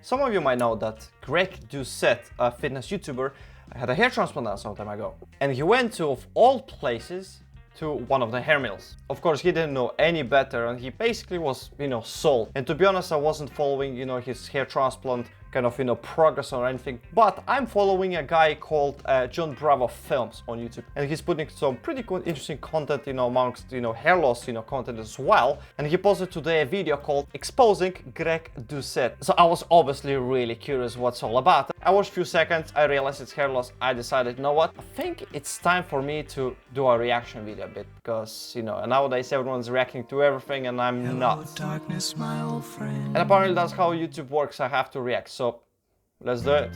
Some of you might know that Greg Doucette, a fitness YouTuber, had a hair transplant some time ago. And he went to, of all places, to one of the hair mills. Of course, he didn't know any better and he basically was, sold. And to be honest, I wasn't following, his hair transplant kind of, progress or anything, but I'm following a guy called John Bravo Films on YouTube, and he's putting some pretty cool, interesting content, amongst, hair loss, content as well. And he posted today a video called Exposing Greg Doucette. So I was obviously really curious what's all about. I watched a few seconds, I realized it's hair loss. I decided, you know what? I think it's time for me to do a reaction video a bit, because, nowadays everyone's reacting to everything and I'm not. Darkness, my old friend. And apparently that's how YouTube works. I have to react. So let's do it.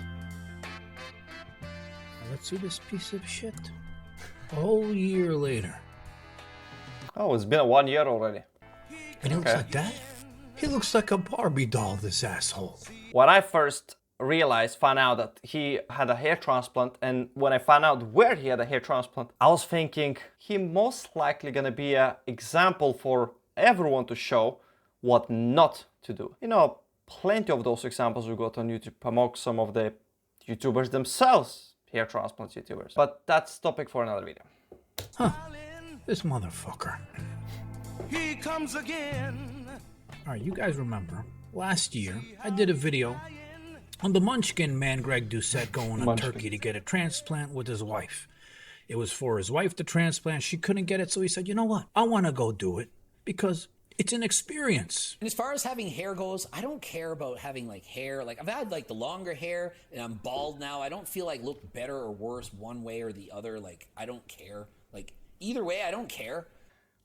Let's see this piece of shit. A whole year later. Oh, it's been 1 year already. And he looks like that? He looks like a Barbie doll, this asshole. When I first found out that he had a hair transplant, and when I found out where he had a hair transplant, I was thinking he most likely gonna be an example for everyone to show what not to do. Plenty of those examples we got on YouTube among some of the YouTubers themselves, hair transplant YouTubers. But that's topic for another video. Huh. This motherfucker. He comes again. Alright, you guys remember, last year I did a video on the Munchkin man Greg Doucette going on Turkey to get a transplant with his wife. It was for his wife to transplant. She couldn't get it, so he said, you know what? I want to go do it because it's an experience. And as far as having hair goes, I don't care about having hair. I've had the longer hair and I'm bald now. I don't feel look better or worse one way or the other. I don't care. Either way, I don't care.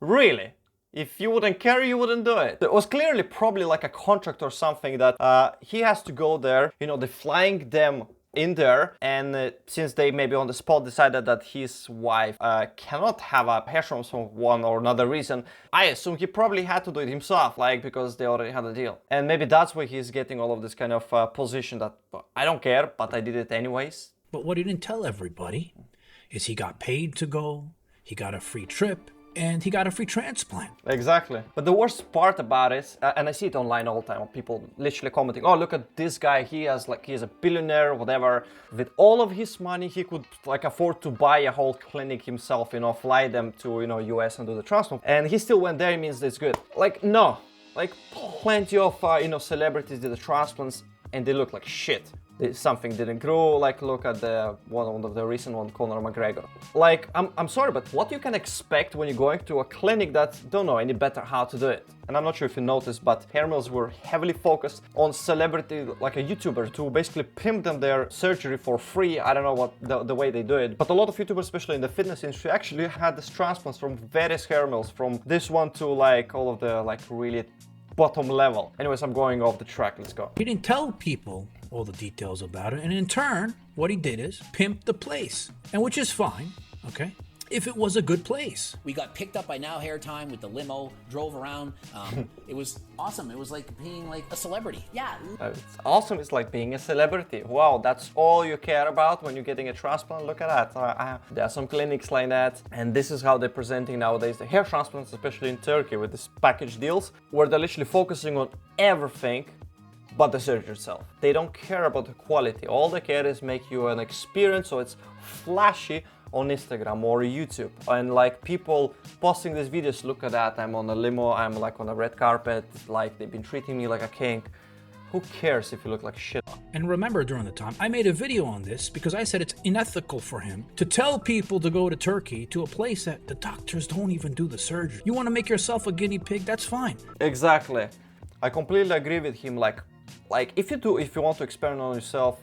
Really? If you wouldn't care, you wouldn't do it. It was clearly probably a contract or something that he has to go there. They're flying them in there, and since they maybe on the spot decided that his wife cannot have a hair transplant for one or another reason, I assume he probably had to do it himself, because they already had a deal. And maybe that's why he's getting all of this kind of position that I don't care, but I did it anyways. But what he didn't tell everybody is he got paid to go, he got a free trip, and he got a free transplant. Exactly. But the worst part about it, and I see it online all the time, people literally commenting, oh, look at this guy, he's a billionaire, whatever. With all of his money, he could afford to buy a whole clinic himself, fly them to, US and do the transplant. And he still went there, it means it's good. No. Plenty of, celebrities did the transplants and they look like shit. Something didn't grow, look at the one of the recent one, Conor McGregor. I'm sorry, but what you can expect when you're going to a clinic that don't know any better how to do it? And I'm not sure if you noticed, but hair mills were heavily focused on celebrity, like a YouTuber, to basically pimp them their surgery for free. I don't know what the way they do it, but a lot of YouTubers, especially in the fitness industry, actually had these transplants from various hair mills, from this one to all of the really bottom level. Anyways, I'm going off the track, let's go. He didn't tell people all the details about it, and in turn, what he did is pimp the place, and which is fine, okay, if it was a good place. We got picked up by Now Hair Time with the limo, drove around. It was awesome. It was like being a celebrity. Yeah. It's awesome. It's like being a celebrity. Wow, that's all you care about when you're getting a transplant? Look at that. There are some clinics like that, and this is how they're presenting nowadays the hair transplants, especially in Turkey, with these package deals, where they're literally focusing on everything but the surgery itself. They don't care about the quality. All they care is make you an experience so it's flashy on Instagram or YouTube. And people posting these videos, look at that, I'm on a limo, I'm on a red carpet, they've been treating me like a king. Who cares if you look like shit? And remember, during the time, I made a video on this because I said it's unethical for him to tell people to go to Turkey, to a place that the doctors don't even do the surgery. You want to make yourself a guinea pig, that's fine. Exactly. I completely agree with him. If you want to experiment on yourself,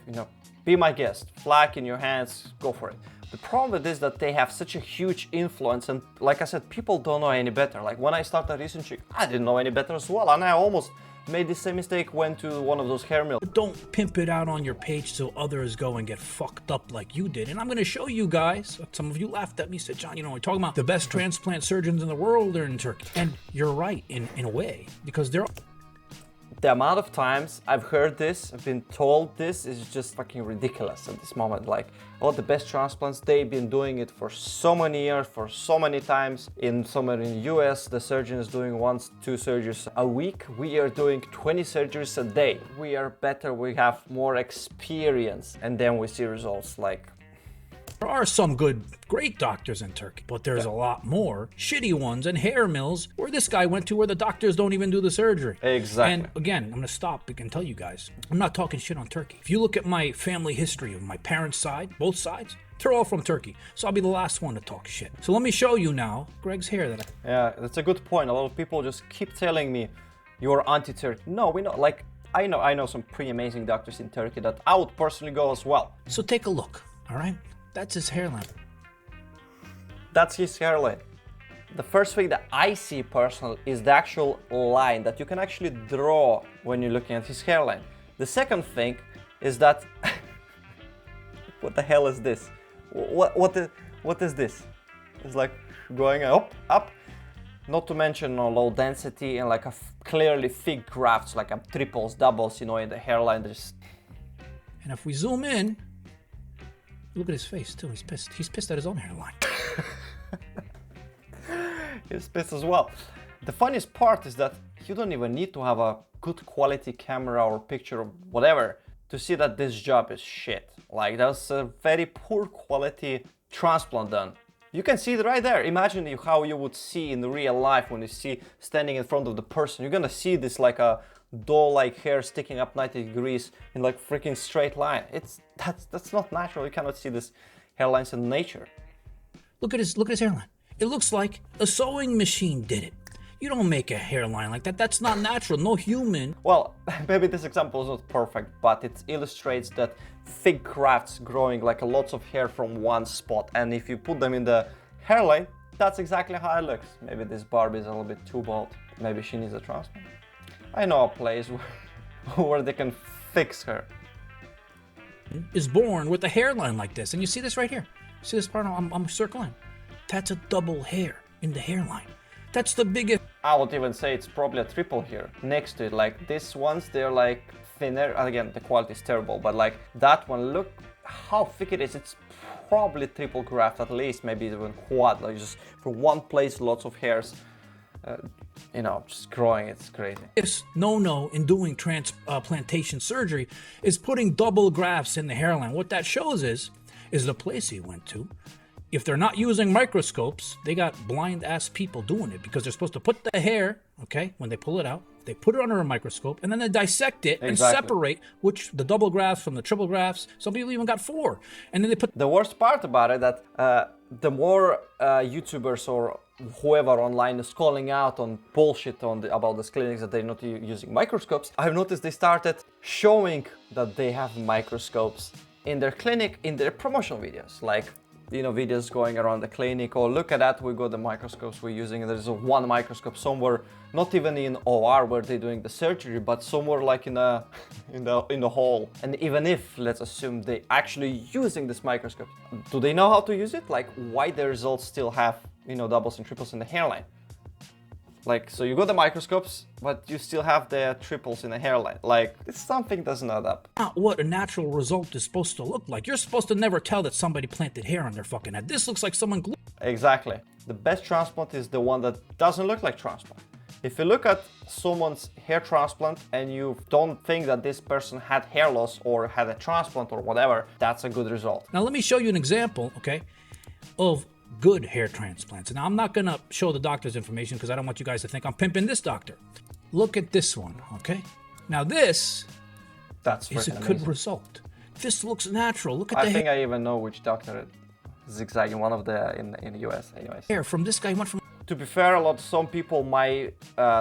be my guest, flag in your hands, go for it. The problem with this is that they have such a huge influence, and like I said, people don't know any better. When I started researching, I didn't know any better as well, and I almost made the same mistake, went to one of those hair mills. Don't pimp it out on your page so others go and get fucked up like you did. And I'm going to show you guys, some of you laughed at me, said, John, we're talking about the best transplant surgeons in the world are in Turkey. And you're right, in a way, because they're... The amount of times I've heard this, I've been told this, is just fucking ridiculous at this moment. Like, all the best transplants, they've been doing it for so many years, for so many times. Somewhere in the US, the surgeon is doing 1-2 surgeries a week. We are doing 20 surgeries a day. We are better, we have more experience, and then we see results. Like, There are some good, great doctors in Turkey, but there's a lot more shitty ones and hair mills where this guy went to where the doctors don't even do the surgery. Exactly. And again, I'm going to stop and tell you guys, I'm not talking shit on Turkey. If you look at my family history of my parents' side, both sides, they're all from Turkey. So I'll be the last one to talk shit. So let me show you now Greg's hair that yeah, that's a good point. A lot of people just keep telling me you're anti-Turkey. No, we know, like, I know some pretty amazing doctors in Turkey that I would personally go as well. So take a look, all right? That's his hairline. That's his hairline. The first thing that I see personally is the actual line that you can actually draw when you're looking at his hairline. The second thing is that what the hell is this? What is this? It's like going up. Not to mention low density and like a clearly thick grafts, like a triples, doubles, you know, in the hairline. And if we zoom in, look at his face too. He's pissed. He's pissed at his own hairline. He's pissed as well. The funniest part is that you don't even need to have a good quality camera or picture or whatever to see that this job is shit. Like, that's a very poor quality transplant done. You can see it right there. Imagine how you would see in real life when you see standing in front of the person. You're gonna see this like a doll-like hair sticking up 90 degrees in like freaking straight line. That's not natural. You cannot see this hairlines in nature. Look at his hairline. It looks like a sewing machine did it. You don't make a hairline like that. That's not natural. No human. Well, maybe this example is not perfect, but it illustrates that thick grafts growing like lots of hair from one spot. And if you put them in the hairline, that's exactly how it looks. Maybe this Barbie is a little bit too bald. Maybe she needs a transplant. I know a place where they can fix her. Is born with a hairline like this. And you see this right here. See this part I'm circling? That's a double hair in the hairline. That's the biggest. I would even say it's probably a triple here next to it. Like these ones, they're like thinner. Again, the quality is terrible, but like that one, look how thick it is. It's probably triple graft at least, maybe even quad. Like just from one place, lots of hairs. You know, just growing. It's crazy. This no in doing transplantation surgery is putting double grafts in the hairline. What that shows is the place he went to. If they're not using microscopes, they got blind ass people doing it because they're supposed to put the hair, okay, when they pull it out, they put it under a microscope and then they dissect it and separate the double grafts from the triple grafts. Some people even got 4. And then they put. The worst part about it that the more YouTubers or whoever online is calling out on bullshit about these clinics that they're not using microscopes, I've noticed they started showing that they have microscopes in their clinic, in their promotional videos, like, you know, videos going around the clinic. Or look at that, we got the microscopes we're using. There's one microscope somewhere, not even in OR where they're doing the surgery, but somewhere like in the hall. And even if, let's assume they actually using this microscope, do they know how to use it? Like, why the results still have, you know, doubles and triples in the hairline? Like, so you got the microscopes, but you still have the triples in the hairline. Like, something doesn't add up. Not what a natural result is supposed to look like. You're supposed to never tell that somebody planted hair on their fucking head. This looks like someone glued. Exactly. The best transplant is the one that doesn't look like transplant. If you look at someone's hair transplant and you don't think that this person had hair loss or had a transplant or whatever, that's a good result. Now let me show you an example, okay, of good hair transplants. Now I'm not gonna show the doctor's information because I don't want you guys to think I'm pimping this doctor. Look at this one, okay? Now this is a good result. This looks natural. Look at the hair. I think I even know which doctor it is zigzagging, one of the in the US anyways. Hair from this guy went from. To be fair, some people might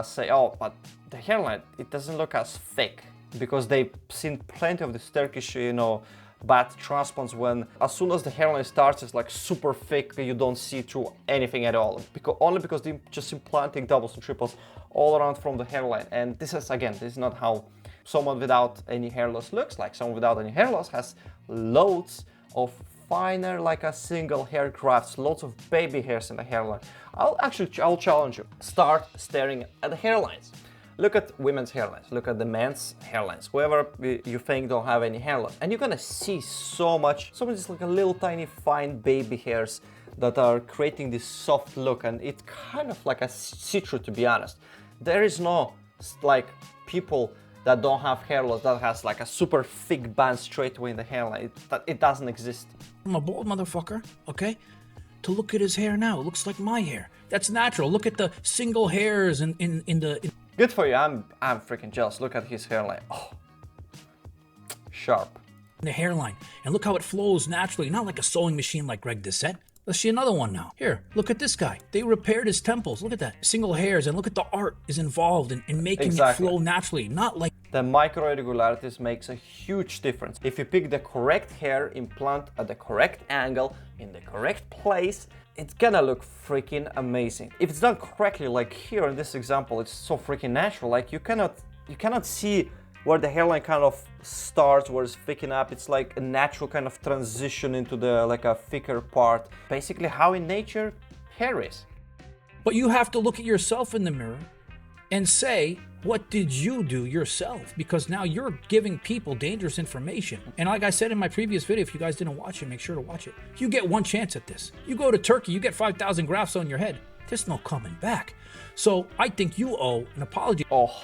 say, oh, but the hairline, it doesn't look as thick, because they've seen plenty of this Turkish, you know, bad transplants when as soon as the hairline starts, it's like super thick, you don't see through anything at all. Only because they're just implanting doubles and triples all around from the hairline. And this is not how someone without any hair loss looks like. Someone without any hair loss has loads of finer, like a single hair grafts, lots of baby hairs in the hairline. I'll challenge you. Start staring at the hairlines. Look at women's hairlines, look at the men's hairlines, whoever you think don't have any hair loss. And you're gonna see so much just like a little tiny fine baby hairs that are creating this soft look, and it's kind of like a see-through, to be honest. There is no like people that don't have hair loss that has like a super thick band straight away in the hairline. It doesn't exist. I'm a bald motherfucker, okay? To look at his hair now, it looks like my hair. That's natural. Look at the single hairs in the... Good for you. I'm freaking jealous. Look at his hairline. Oh, sharp. The hairline. And look how it flows naturally, not like a sewing machine like Greg Doucette. Let's see another one now. Here, look at this guy. They repaired his temples. Look at that. Single hairs, and look at the art is involved in making it flow naturally, not like... The micro irregularities makes a huge difference. If you pick the correct hair implant at the correct angle, in the correct place, it's gonna look freaking amazing. If it's done correctly, like here in this example, it's so freaking natural. Like you cannot see where the hairline kind of starts, where it's thicking up. It's like a natural kind of transition into the like a thicker part. Basically how in nature hair is. But you have to look at yourself in the mirror and say, what did you do yourself? Because now you're giving people dangerous information. And like I said in my previous video, if you guys didn't watch it, make sure to watch it. You get one chance at this. You go to Turkey, you get 5,000 grafts on your head. There's no coming back. So I think you owe an apology. Oh,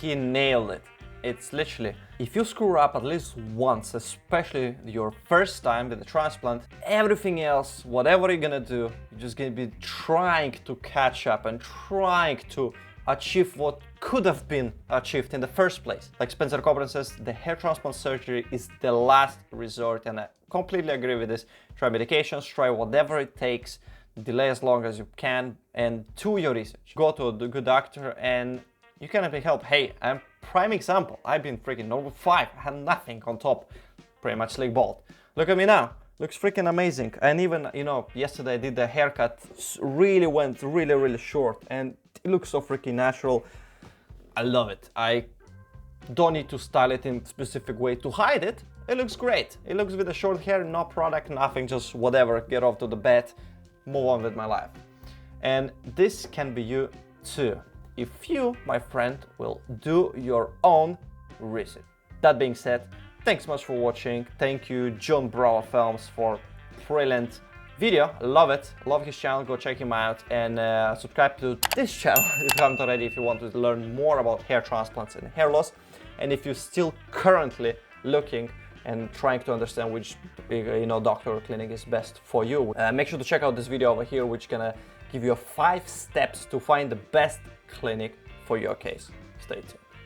he nailed it. It's literally, if you screw up at least once, especially your first time with the transplant, everything else, whatever you're gonna do, you're just gonna be trying to catch up and trying to achieve what could have been achieved in the first place. Like Spencer Coburn says, the hair transplant surgery is the last resort, and I completely agree with this. Try medications, try whatever it takes, delay as long as you can, and do your research. Go to a good doctor and you can be helped. Hey, I'm prime example. I've been freaking number 5, I had nothing on top, pretty much slick bald. Look at me now, looks freaking amazing. And even, you know, yesterday I did the haircut, really went really short, and it looks so freaking natural. I love it. I don't need to style it in a specific way to hide it. It looks great. It looks with the short hair, no product, nothing, just whatever, get off to the bed, move on with my life. And this can be you too, if you, my friend, will do your own research. That being said, thanks much for watching. Thank you, John Brower Films, for brilliant video. Love it. Love his channel. Go check him out, and subscribe to this channel if you haven't already, if you want to learn more about hair transplants and hair loss. And if you're still currently looking and trying to understand which doctor or clinic is best for you, make sure to check out this video over here, which is gonna give you 5 steps to find the best clinic for your case. Stay tuned.